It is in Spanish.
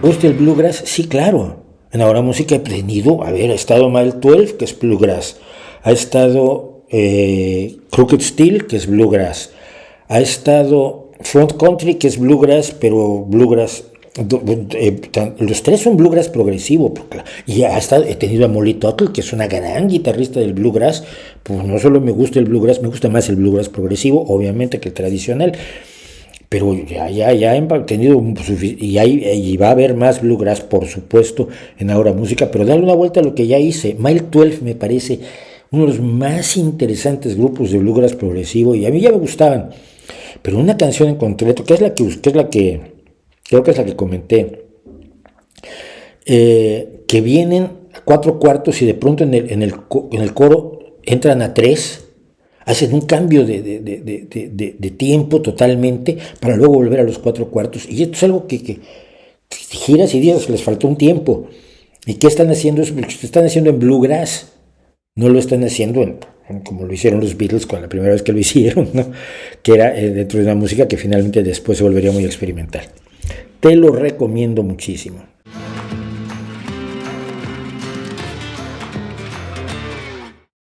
gusta el bluegrass? Sí, claro. En Ahora Música he aprendido, ha estado Mile 12, que es bluegrass, ha estado Crooked Steel, que es bluegrass, ha estado Front Country, que es bluegrass, pero bluegrass, los tres son bluegrass progresivo, y hasta he tenido a Molly Tuttle, que es una gran guitarrista del bluegrass. Pues no solo me gusta el bluegrass, me gusta más el bluegrass progresivo, obviamente, que el tradicional. Pero ya he tenido, y va a haber más bluegrass, por supuesto, en Ahora Música, pero darle una vuelta a lo que ya hice. Mile 12 me parece uno de los más interesantes grupos de bluegrass progresivo, y a mí ya me gustaban, pero una canción en concreto, que es la que creo que es la que comenté, que vienen a 4/4 y de pronto en el coro entran a 3, hacen un cambio de tiempo totalmente para luego volver a los 4/4, y esto es algo que giras y dices que les faltó un tiempo. ¿Y qué están haciendo? Lo están haciendo en bluegrass, no lo están haciendo como lo hicieron los Beatles con la primera vez que lo hicieron, ¿no? Que era dentro de una música que finalmente después se volvería muy experimental. Te lo recomiendo muchísimo.